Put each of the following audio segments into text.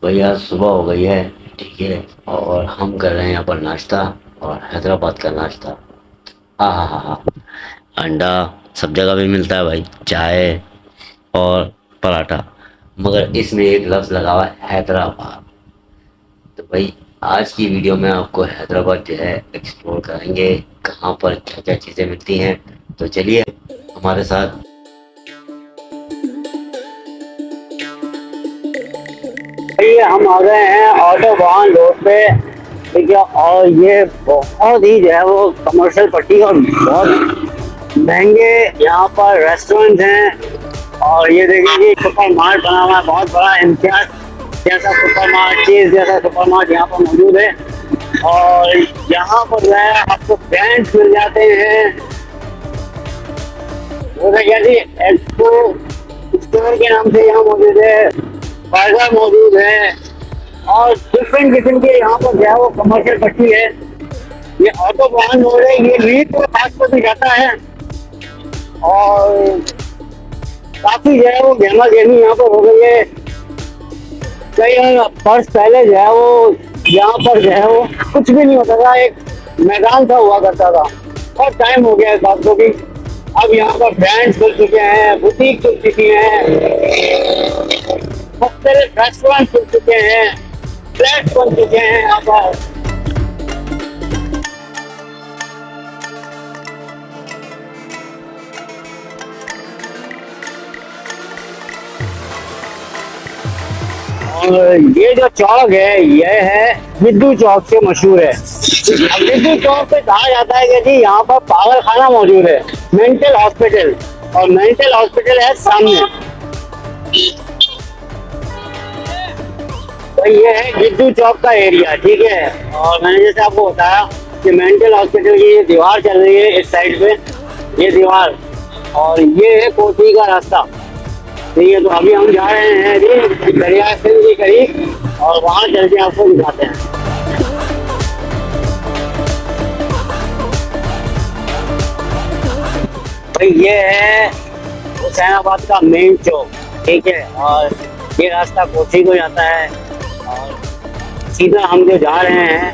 भैया सुबह हो गई है। ठीक है। और हम कर रहे हैं यहाँ पर नाश्ता। और हैदराबाद का नाश्ता। हाँ हाँ हाँ हाँ। अंडा सब जगह भी मिलता है भाई, चाय और पराठा। मगर इसमें एक लफ्ज़ लगा हुआ है हैदराबाद। तो भाई आज की वीडियो में आपको हैदराबाद जो है एक्सप्लोर करेंगे, कहाँ पर क्या क्या चीज़ें मिलती हैं। तो चलिए हमारे साथ। ये हम आ गए हैं ऑटोबान रोड पे। ठीक है, और ये बहुत ही जो है वो कमर्शियल पट्टी और बहुत महंगे यहाँ पर रेस्टोरेंट हैं। और ये देखिए कि सुपर मार्ट बना हुआ है, बहुत बड़ा इम्तियाज जैसा सुपर मार्ट, चीज जैसा सुपर मार्ट यहाँ पर मौजूद है। और यहाँ पर जो है आपको ब्रांड्स मिल जाते हैं। वो देखिए जी, एक्सपो स्टोर के नाम से यहाँ मौजूद है, बर्गर मौजूद है। और डिफरेंट किस्म के यहाँ पर जो है वो कमर्शियल पट्टी है। ये ऑटो वाहन हो रहे, ये लीड को खास पर भी जाता है। और काफी जो है वो गहमा गहमी यहाँ पर हो गई है। कई वर्ष पहले जो है वो यहाँ पर जो है वो कुछ भी नहीं होता था, एक मैदान सा हुआ करता था। बहुत टाइम हो गया इस बात को भी। अब यहाँ पर ब्रांड्स खुल चुके हैं, बुटीक खुल चुकी हैं, मुख्तलिफ रेस्टोरेंट खुल चुके हैं, फ्लैट बन चुके हैं यहाँ पर। और ये जो चौक है ये है बिद्दू चौक से मशहूर है। अब बिद्दू चौक पे कहा जाता है कि जी यहाँ पर पागल खाना मौजूद है, मेंटल हॉस्पिटल। और मेंटल हॉस्पिटल है सामने। तो ये है बिद्दू चौक का एरिया। ठीक है, और मैंने जैसे आपको बताया कि मेंटल हॉस्पिटल की ये दीवार चल रही है इस साइड पे, ये दीवार। और ये है कोठी का रास्ता। ठीक है, तो अभी हम जा रहे हैं जी दरिया सिंह के करीब, और वहाँ चल के आपको दिखाते हैं। भाई ये है हुसैनाबाद का मेन चौक। ठीक है, और ये रास्ता कोठी को जाता है। और सीधा हम जो जा रहे हैं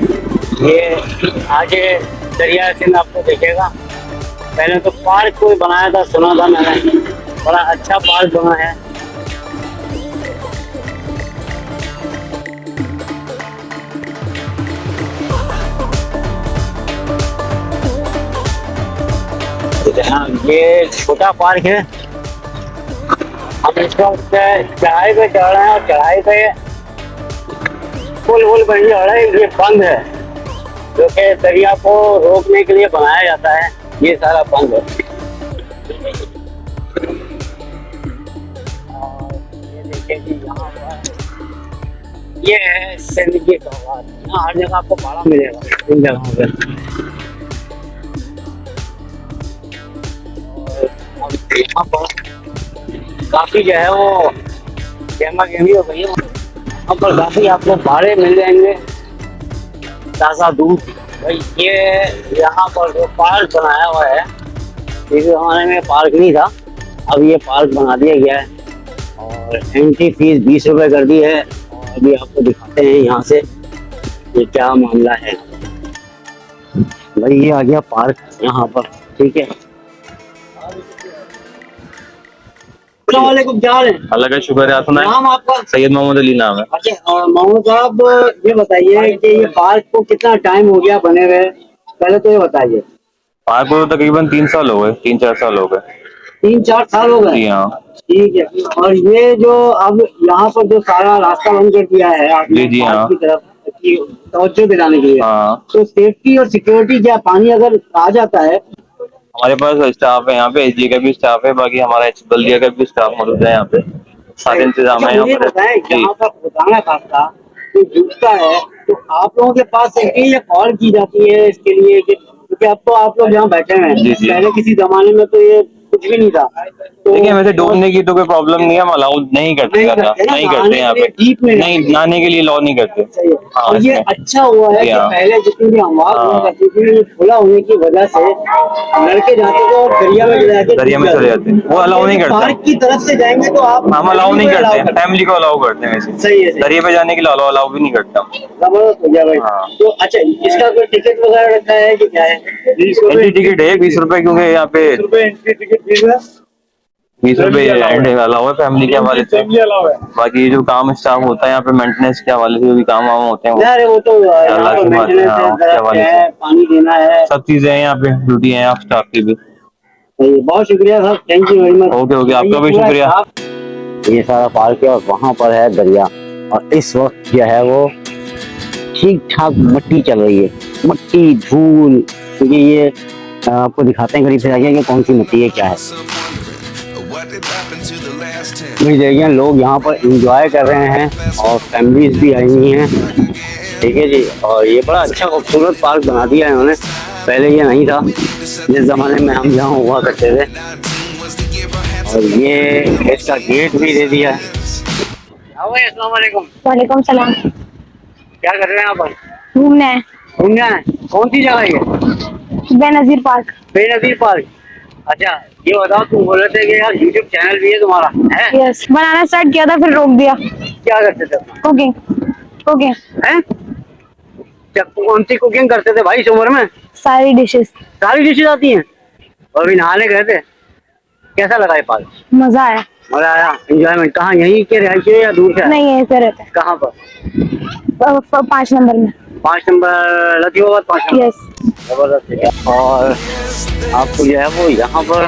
ये आगे दरिया सिंह आपको दिखेगा। पहले तो पार्क कोई बनाया था, सुना था मैंने, बड़ा अच्छा पार्क बना है। जहाँ ये छोटा पार्क है, हम इस वक्त चढ़ाई पे चढ़ रहे हैं। और चढ़ाई पे पुल वुल बन जा रहा है, ये बंद है, जो कि दरिया को रोकने के लिए बनाया जाता है। ये सारा बंद है। और ये देखिए कि यहाँ पर ये है सिंध की सौगात। यहाँ हर जगह आपको भाड़ा मिलेगा इन जगहों पे। और यहाँ पर काफी जो है वो गहमा गहमी हो गई है। यहाँ पर काफी आपको भाड़े मिल जाएंगे, ताज़ा दूध। भाई ये यहाँ पर जो पार्क बनाया हुआ है, इस जमाने में पार्क नहीं था, अब ये पार्क बना दिया गया है। और एंट्री फीस 20 रुपए कर दी है। और अभी आपको दिखाते हैं यहाँ से ये क्या मामला है। भाई ये आ गया पार्क यहाँ पर। ठीक है, अस्सलामुअलैकुम, क्या हाल है? अल्लाह का शुक्र है। अपना नाम आपका? सैयद मोहम्मद अली नाम है। अच्छा, और मोहम्मद साहब ये बताइए कि ये पार्क को कितना टाइम हो गया बने हुए? पहले तो ये बताइए। पार्क को तो तकरीबन 3 साल हो गए, 3-4 साल हो गए। 3-4 साल हो गए? जी हाँ। ठीक है, और ये जो अब यहाँ पर जो सारा रास्ता बंद कर दिया है आपने जी पार्क हाँ। की तरफ की तवज्जो दिलाने के लिए, हाँ, तो सेफ्टी और सिक्योरिटी क्या, पानी अगर आ जाता है? हमारे पास स्टाफ है यहाँ पे, एसडी का भी स्टाफ है, बाकी हमारा बल्दिया का भी स्टाफ मौजूद है यहाँ पे। सारे इंतजाम है यहाँ मुझे पर। बताएं, जी। यहाँ पर खुदाना खास्ता जो जूता है, तो आप लोगों के पास है या कॉल की जाती है इसके लिए कि, क्योंकि अब तो आप लोग यहाँ बैठे हैं, जी जी। पहले किसी जमाने में तो ये कुछ कुछ भी नहीं था। तो देखिए वैसे डूबने की तो कोई प्रॉब्लम नहीं है, हम अलाउ नहीं करते नहीं ज्यादा, करते ना, नहीं करते नहाने यहाँ के लिए पे, डीप में नहीं नहाने के लिए अलाउ नहीं करते। सही है। हाँ और ये इसमें अच्छा हुआ है जी कि हाँ। पहले जितनी भी अमवाज हुआ हाँ। करती थी, ये खुला होने की वजह से लड़के जाते थे और दरिया में जाके दरिया में चले जाते हैं, वो अलाउ नहीं करते पार्क की तरफ से जाएंगे तो आप हम अलाउ नहीं family को करते, allow फैमिली को अलाउ करते हैं वैसे। सही है, सही है। दरिया पे जाने के लिए अलाउ भी नहीं करते हम। जबरदस्त हो गया भाई। हाँ। तो अच्छा, इसका कोई टिकट वगैरह रखा है कि क्या है? एंट्री टिकट है 20 रुपए, क्योंकि यहाँ पे 20 रुपए एंट्री टिकट फीस है। 20 रुपए अलाउ है फैमिली के हवाले से। बाकी जो काम स्टाफ होता है यहाँ पे मेंटेनेंस के हवाले से, जो भी काम वाम होते हैं नहीं, अरे वो तो यहाँ अल्लाह पर की बात है, maintenance हाँ, है, उसके दरख्त हवाले है, पानी देना है। सब चीजें हैं यहाँ पे, ड्यूटी है आप स्टाफ की भी। सही है, बहुत शुक्रिया sir, thank you very much. Okay okay, आपका भी शुक्रिया। ये सारा पार्क है और वहाँ पर है दरिया, और इस वक्त जो है वो ठीक ठाक मट्टी चल रही है, मट्टी धूल, क्योंकि ये आपको दिखाते हैं करीब से जाके कि कौन सी मट्टी है क्या है। वही देखिए लोग यहाँ पर एंजॉय कर रहे हैं और फैमिलीज भी आई हुई हैं, ठीक है जी। और ये बड़ा अच्छा खूबसूरत पार्क बना दिया है इन्होंने, पहले ये नहीं था जिस जमाने में हम यहाँ हुआ करते थे। और ये इसका गेट भी दे दिया है। अस्सलाम वालेकुम। वालेकुम सलाम। क्या कर रहे हैं आप? घूमने हैं। घूमने आए? कौन सी जगह है ये? बेनजीर पार्क। बेनजीर पार्क। अच्छा ये बताओ, तुम बोल रहे थे कि यार यूट्यूब चैनल भी है तुम्हारा, है? यस, बनाना स्टार्ट किया था फिर रोक दिया। क्या करते थे? कुकिंग। कुकिंग। हैं? कौन सी कुकिंग करते थे भाई इस उम्र में? सारी डिशेस। सारी डिशेज आती हैं? और अभी नहाने गए थे, कैसा लगा ये पार्क? मजा आया। मजा आया, एंजॉयमेंट। कहाँ, यहीं के रिहायशी है या दूर से? नहीं यहीं पे रहते कहाँ पर? हैं 5 नंबर में। 5 नंबर लतीफाबाद 5 नंबर। यस। जबरदस्त है। और आपको जो है वो यहाँ पर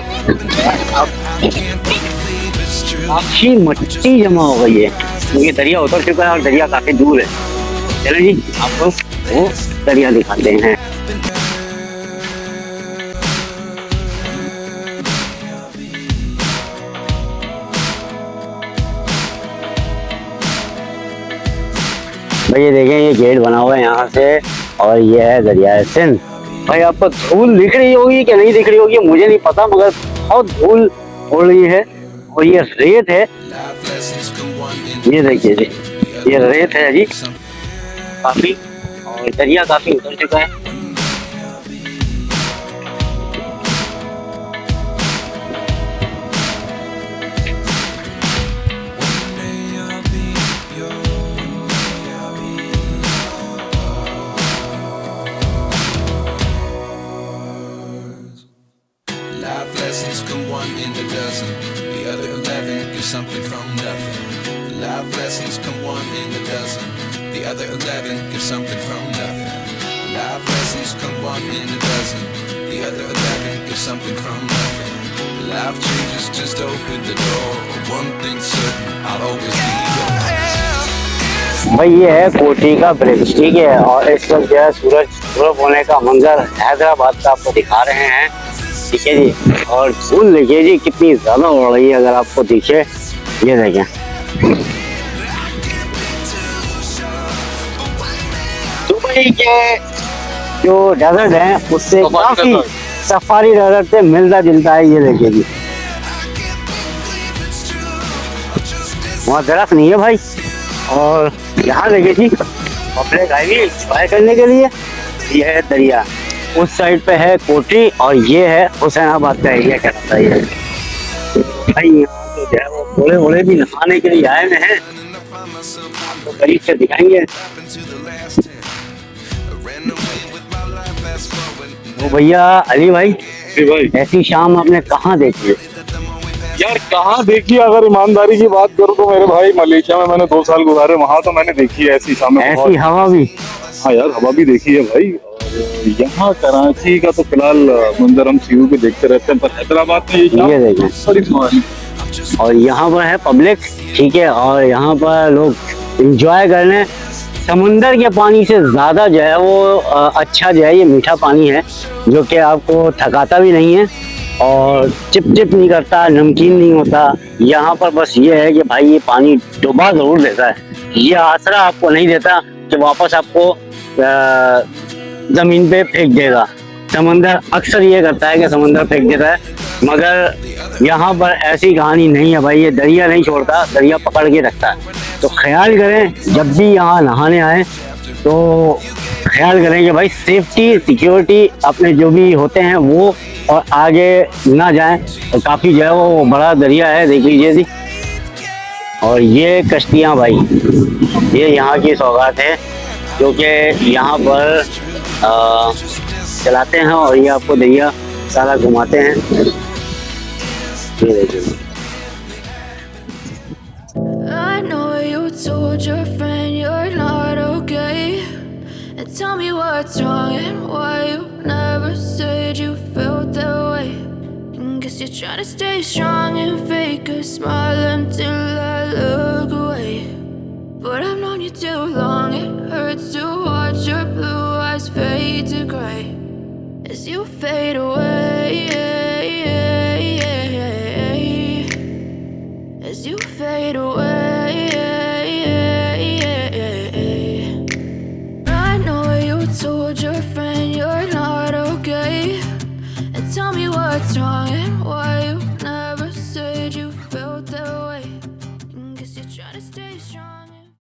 अच्छी मट्टी जमा हो गई है, क्योंकि दरिया उतर चुका है और दरिया काफी दूर है। चलो जी आपको वो दरिया दिखाते हैं। भाई ये देखें, ये गेट बना हुआ है यहाँ से, और ये है दरिया सिंध। भाई आपको धूल दिख रही होगी कि नहीं दिख रही होगी मुझे नहीं पता, मगर बहुत धूल उड़ रही है। और ये रेत है, ये देखिए जी, ये रेत है जी काफी, और दरिया काफी उतर चुका है। Life lessons come one in a dozen. The other 11 get something from nothing. Life lessons come one in a dozen. The other 11 get something from nothing. Life lessons come one in a dozen. The other 11 get something from nothing. Life changes just open the door. One thing's certain, I'll always be yours. भाई ये है कोठी का bridge, ठीक है। और इस वक्त जो है सूरज पूरब होने का मंजर हैदराबाद का आपको दिखा रहे हैं, ठीक है जी। और धूल देखिए जी कितनी ज्यादा उड़ रही है, अगर आपको दिखे, ये देखें। दुबई के जो डेजर्ट है उससे काफी सफारी डेजर्ट से मिलता जुलता है, ये देखिए जी। वहाँ दरख्त नहीं है भाई, और यहाँ देखिए जी पब्लिक आई हुई एंजॉय करने के लिए। ये है दरिया, उस साइड पे है कोठी, और ये है हुसैनाबाद का एरिया कहलाता है ये। भाई यहाँ तो जो है वो बड़े बड़े भी नहाने के लिए आए हुए हैं, आपको करीब से दिखाएंगे। तो भैया अली भाई, भाई ऐसी शाम आपने कहाँ देखी है? यार कहाँ देखी, अगर ईमानदारी की बात करूँ तो मेरे भाई मलेशिया में मैंने 2 साल गुजारे, वहाँ तो मैंने देखी है ऐसी शाम। ऐसी हवा भी? हाँ यार हवा भी देखी है भाई। और यहाँ कराची का तो फिलहाल मंजर हम सीयू पे देखते रहते हैं, पर हैदराबाद में ये देखें। बड़ी सुहानी। और यहाँ पर है पब्लिक, ठीक है, और यहाँ पर लोग एंजॉय करने। समुंदर के पानी से ज़्यादा जो है वो अच्छा जो है ये मीठा पानी है, जो कि आपको थकाता भी नहीं है और चिप नहीं करता, नमकीन नहीं होता। यहाँ पर बस ये है कि भाई ये पानी डुबा ज़रूर देता है, ये आसरा आपको नहीं देता कि वापस आपको ज़मीन पे फेंक देगा। समंदर अक्सर ये करता है कि समंदर फेंक देता है, मगर यहाँ पर ऐसी कहानी नहीं है भाई, ये दरिया नहीं छोड़ता, दरिया पकड़ के रखता है। तो ख्याल करें जब भी यहाँ नहाने आए तो ख्याल करें कि भाई सेफ्टी सिक्योरिटी अपने जो भी होते हैं वो, और आगे ना जाएं। और काफ़ी जो है वो बड़ा दरिया है, देख लीजिए जी। और ये कश्तियाँ भाई, ये यहाँ की सौगात है जो कि यहाँ पर चलाते हैं, और ये आपको दरिया सारा घुमाते हैं। ये देखिए। I know you told your friend you're not okay. And tell me what's wrong and why you never said you felt that way. And guess you're trying to stay strong and fake a smile until I look away. But I've known you too long, it hurts to watch your blue eyes fade to gray as you fade away, as you fade away.